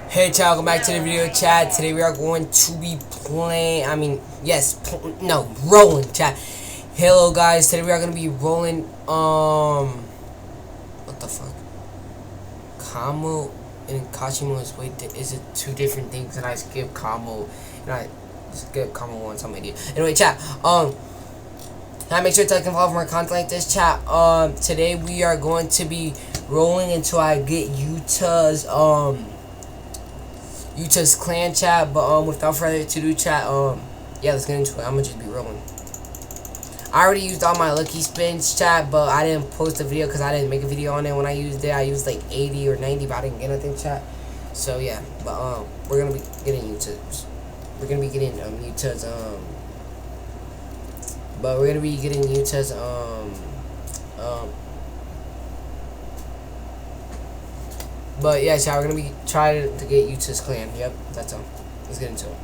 Hey chat, welcome back to the video chat. Today we are going to be playing, rolling chat. Hello guys, today we are going to be rolling, what the fuck? Kamo and Kashimo is it two different things, and I skip Kamo, and I skip Kamo once, I'm an idiot. Anyway chat, make sure to like and follow for more content like this chat. Today we are going to be rolling until I get Utah's clan chat, but without further ado chat, yeah, let's get into it. I'm gonna just be rolling. I already used all my lucky spins chat, but I didn't post a video because I didn't make a video on it. When I used it, I used like 80 or 90, but I didn't get anything chat. So yeah, but we're gonna be getting Utah's But yeah, so we're gonna be trying to get Utah's clan. Yep, that's all. Let's get into it.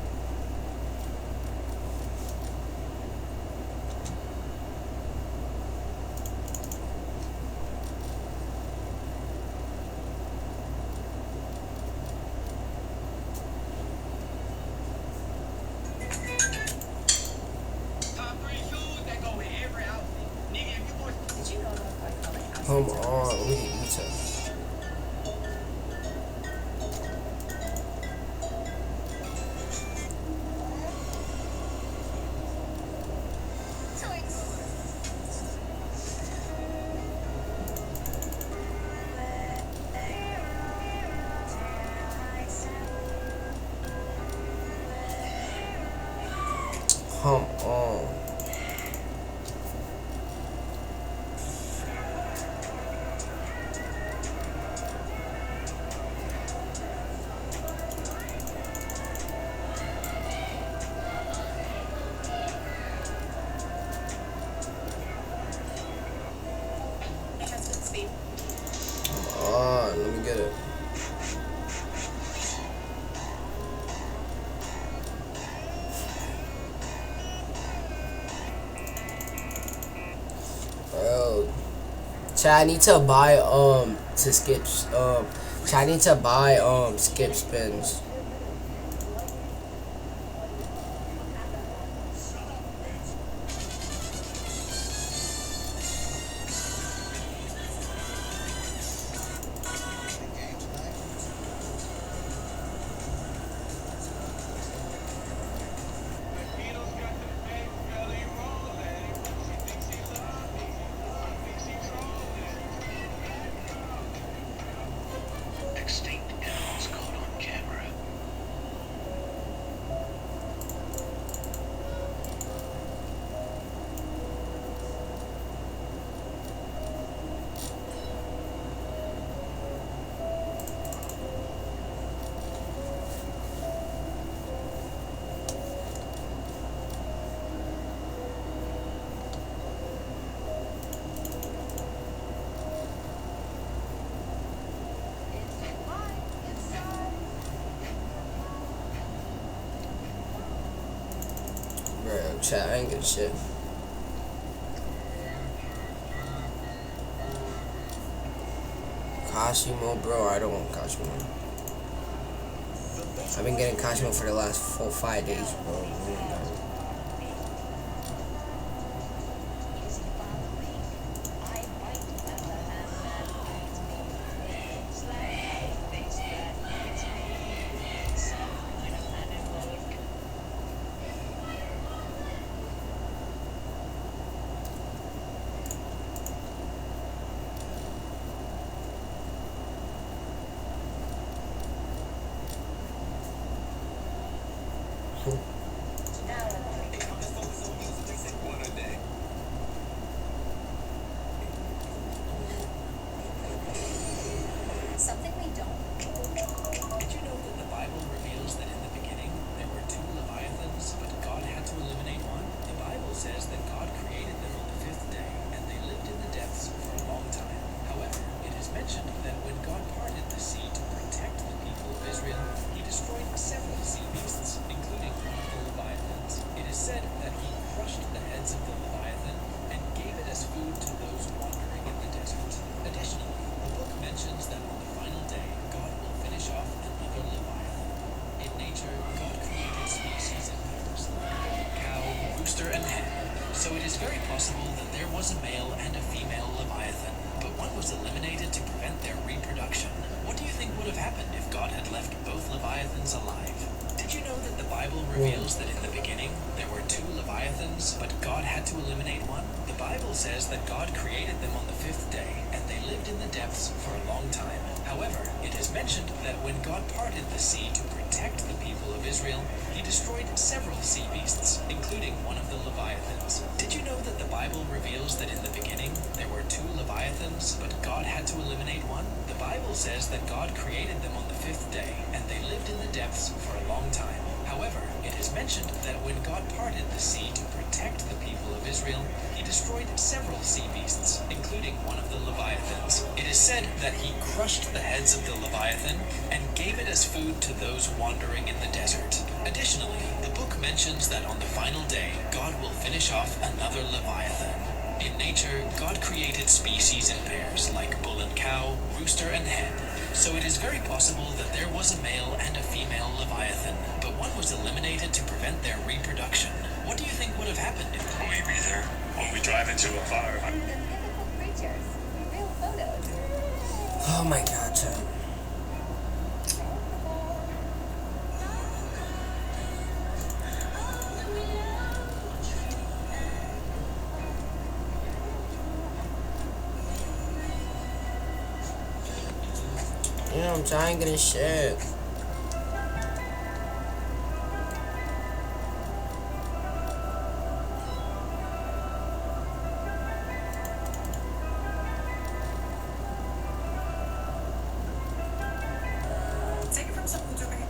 Come on, let me get Utah. Come on. Let me get it. Bro, chat, I need to buy skip spins. Bro, chat, I ain't getting shit. Kashimo, bro, I don't want Kashimo. I've been getting Kashimo for the last 4-5 days, bro. Something we don't. Did you know that the Bible reveals that in the beginning there were two Leviathans, but God had to eliminate one? The Bible says that God created them on the fifth day, and they lived in the depths for a long time. However, it is mentioned that when God parted the sea to protect the people of Israel, he destroyed several sea beasts, including one of the So it is very possible that there was a male and a female Leviathan, but one was eliminated to prevent their reproduction. What do you think would have happened if God had left both Leviathans alive? Did you know that the Bible reveals that in the beginning there were two Leviathans, but God had to eliminate one? The Bible says that God created them on the fifth day, and they lived in the depths for a long time. However, it is mentioned that when God parted the sea to protect the people of Israel, he destroyed several sea beasts, including one of the Leviathans. Did you know that the Bible reveals that in the beginning there were two Leviathans, but God had to eliminate one? The Bible says that God created them on the fifth day, and they lived in the depths for a long time. However, it is mentioned that when God parted the sea to protect the people of Israel, he destroyed several sea beasts, including one of the Leviathans. It is said that he crushed the heads of the Leviathan and gave it as food to those wandering in the desert. Additionally, the book mentions that on the final day, God will finish off another Leviathan. In nature, God created species in pairs, like bull and cow, rooster and hen. So it is very possible that there was a male and a female Leviathan, but one was eliminated to prevent their reproduction. What do you think would have happened if... Will we be there when we drive into a fire? The mythical creatures. Real photos. Oh my god, chat. Yeah, I'm trying to get shit. Take it from someone who's over here.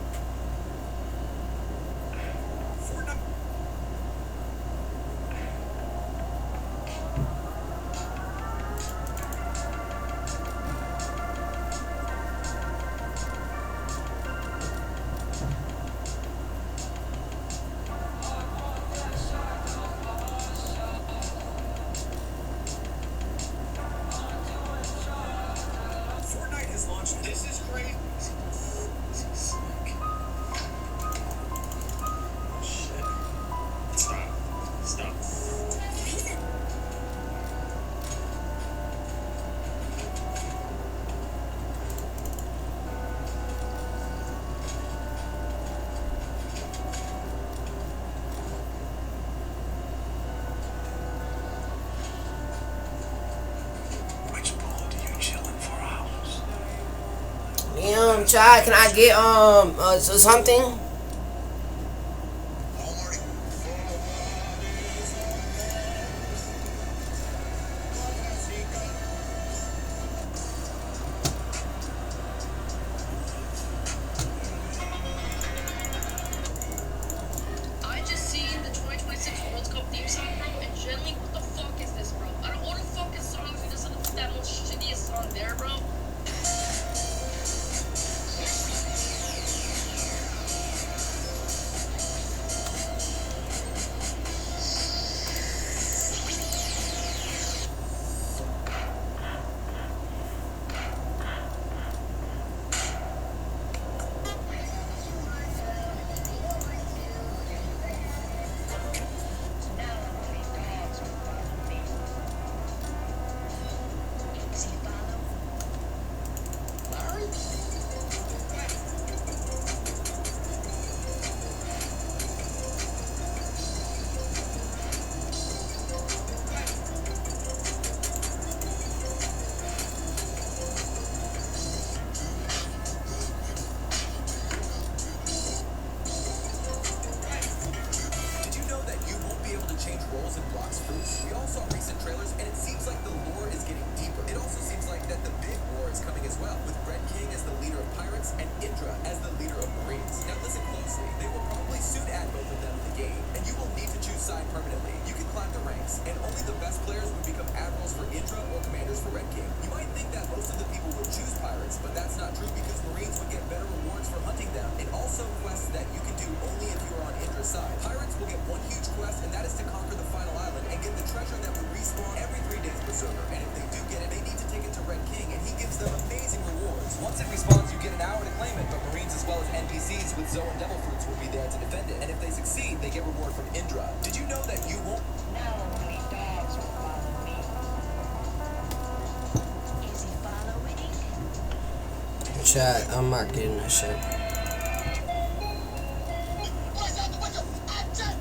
Fortnite has launched. This is great. Shit. Stop. KAIZEN. Which ball do you chillin' for hours? Damn, chat, can I get something? I just seen the 2026 World Cup theme song, bro, and generally, what the fuck is this, bro? Out of all the fucking songs, this is that most shittiest song there, bro. Did you know that you won't be able to change roles in Blox Fruits? We all saw recent trailers, and it seems like the lore is getting deeper. It also seems like that the big war is coming as well, with Red King as the leader of pirates and Indra as the leader of Marines. Now listen closely. They will probably soon add both of them in the game, and you will need to choose side permanently. You can climb the ranks, and only the best players would become admirals for Indra or commanders for Red King. You might think that most of the people would choose pirates, but that's not true because Marines would get better rewards for hunting them, and also quests that you can do only if you are on Indra's side. Pirates will get one huge quest, and that is to conquer the final island and get the treasure that would respawn every 3 days per server. And if they do get it, they need to take it to Red King, and he gives them amazing rewards. Once it respawns, you get an hour to claim it, but Marines as well as NPCs with Zoe and Devil Fruits will be there to defend it. And if they succeed, they get reward from Indra. Did you know that you won't... Now only chat. I'm not getting that shit.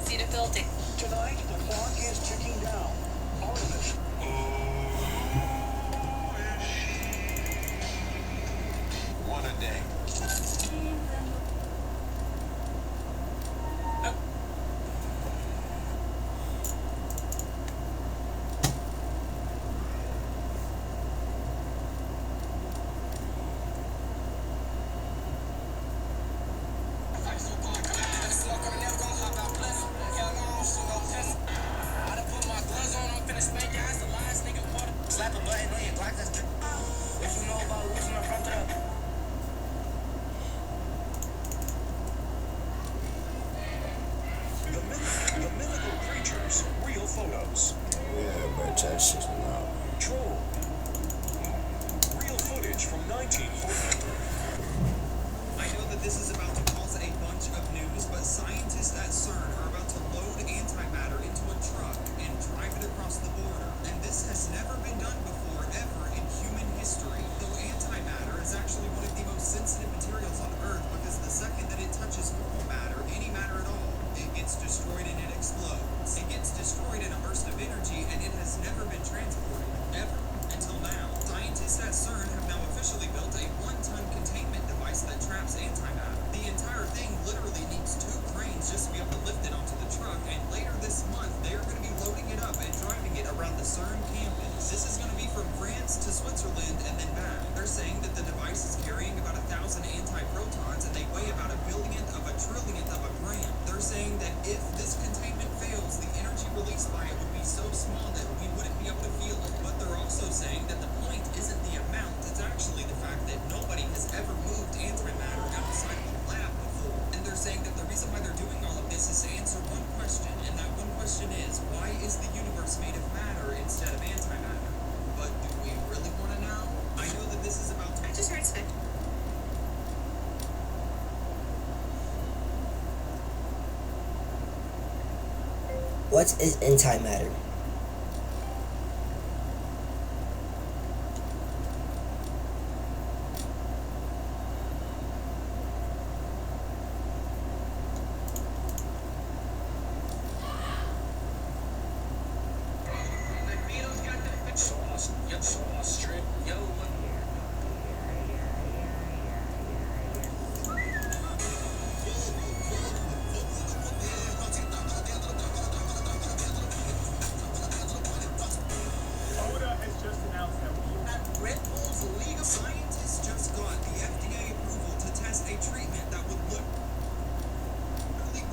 See the building. Tonight, the clock is ticking down. Artemis. One a day. Slap a button on your Glock, that's if you know about losing the front up. The mythical creatures. Real photos. Yeah, but that shit's not. Troll. Real footage from 1943. I know that this is about to cause a bunch of news, but scientists at CERN are about to load antimatter into a truck and drive it across the border. And this has never been done before, ever, in human history. Though antimatter is actually one of the most sensitive materials on Earth because the second that it touches normal matter, any matter at all, it gets destroyed and it explodes. It gets destroyed in a burst of energy and it has never been transported, ever, until now. Scientists at CERN have now officially built a 1-ton containment device that traps antimatter. The entire thing literally needs 2 cranes just to be able to lift it onto the truck, and later this month they are going to be loading it up and driving it around the CERN campus. This is going to be from France to Switzerland and then back. They're saying that the device is carrying about 1,000 antiprotons and they weigh about 1/billionth of a trillionth of a gram. They're saying that if this containment fails, the energy released by it would be so small that we wouldn't be able to feel it. But they're also saying that the point isn't the amount, it's actually the fact that nobody has ever moved antimatter outside of a lab before. And they're saying that the reason why they're doing all of this is to answer one question, and that one question is, why is the universe made of matter instead of antimatter? But do we really want to know? I know that this is about to... I just heard spec. What is antimatter? Sauce, strip, yo, Red Bull's League of Scientists just got the FDA approval to test a treatment that would literally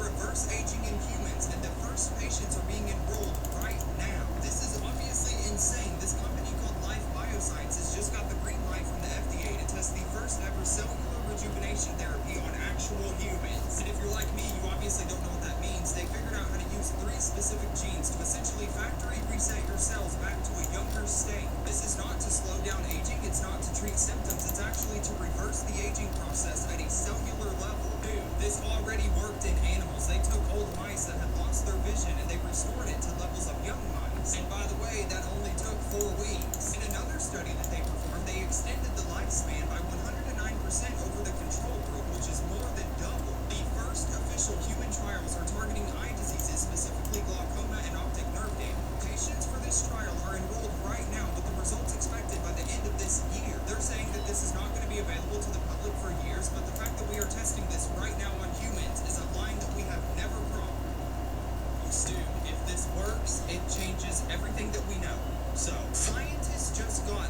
reverse aging in humans, and the first patients are being enrolled right now. This is obviously insane. This company called Life Biosciences just got the green light from the FDA to test the first ever cellular rejuvenation therapy on actual humans. And if you're like me, you obviously don't know what that means. They figured out how to use 3 specific genes to essentially factory reset your cells back to a younger state. This is not to slow down aging, it's not to treat symptoms, it's actually to reverse the aging process at a cellular level. Dude, this already worked in animals. They took old mice that had lost their vision and they restored it to levels of young mice. And by the way, that only took 4 weeks. In another study that they performed, they extended the lifespan by 109% over the control group, which is more than double. The first official human trials are targeting eye diseases, specifically glaucoma and optic nerve damage. Patients for this trial are enrolled right now, with the results expected by the end of this year. They're saying that this is not going to be available to the public for years, but the fact that we are testing this right now on humans is a line that we have never crossed. Dude, if this works, it changes everything that we know. So, scientists just got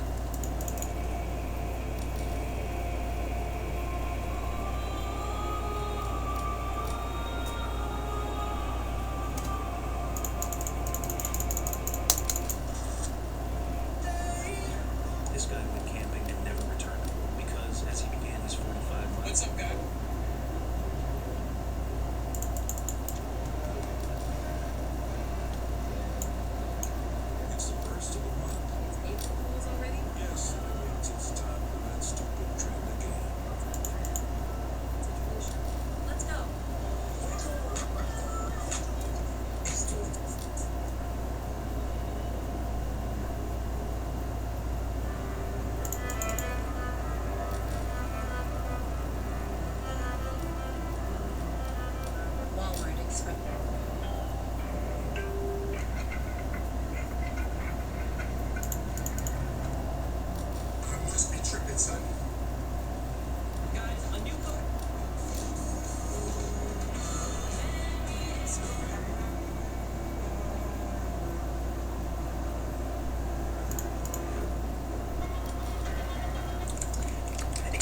weeks from now. I must be tripping, son. Guys, a new code.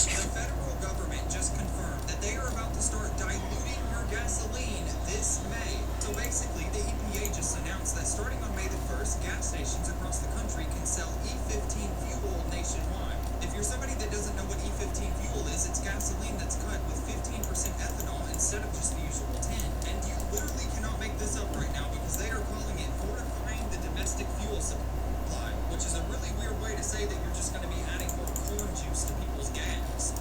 The federal government just confirmed that they are about to start diluting your gasoline this May. So basically, the EPA just announced that starting on May the 1st, gas stations across the country can sell E15 fuel nationwide. If you're somebody that doesn't know what E15 fuel is, it's gasoline that's cut with 15% ethanol instead of just the usual 10. And you literally cannot make this up right now because they are calling it fortifying the domestic fuel supply, which is a really weird way to say that you're just going to be adding more corn juice to people's gas.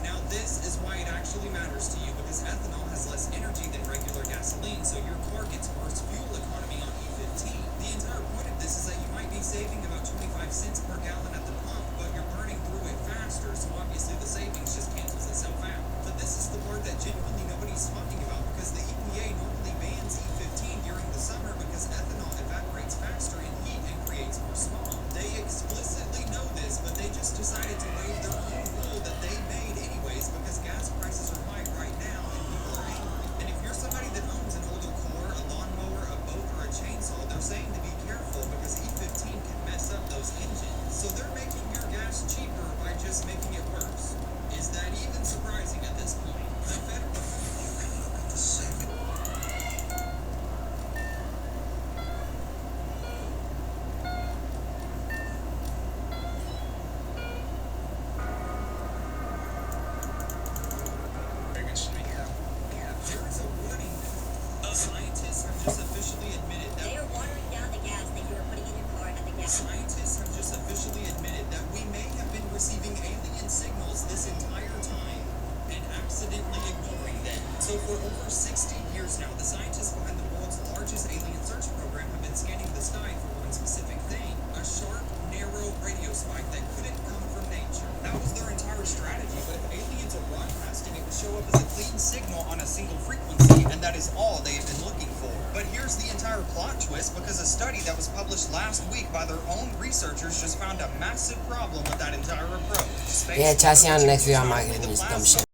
Now this is why it actually matters to you because ethanol has less energy than regular gasoline, so your car gets worse fuel economy on E15. The entire point of this is that you might be saving about 25 cents per gallon at the pump, but you're burning through it faster, so obviously the savings just cancels itself out. But this is the part that genuinely nobody's talking about because the EPA normally bans E15 during the summer because ethanol evaporates faster in heat and creates more smog. They explicitly know this, but they just decided to waive their own rule that they made anyways because gas prices are high right now and people are angry. And if you're somebody that owns an older car, a lawnmower, a boat, or a chainsaw, they're saying to be careful because E15 can mess up those engines. So they're making your gas cheaper by just making it worse. Is that even surprising at this point? The federal There is a warning. Scientists have just officially admitted that They are watering down the gas that you are putting in your car at the gas. Scientists have just officially admitted that we may have been receiving alien signals this entire time and accidentally ignoring them. So for over 60 years now, the scientists behind the world's largest alien search program have been scanning the sky for one specific thing, a sharp, narrow radio spike that couldn't come from nature. That was their entire strategy, but if aliens are broadcasting, it would show up as a clean signal on a single frequency, and that is all they have been looking for. But here's the entire plot twist, because a study that was published last week by their own researchers just found a massive problem with that entire approach. Yeah, chat, see you on the next video. I might get into this dumb shit.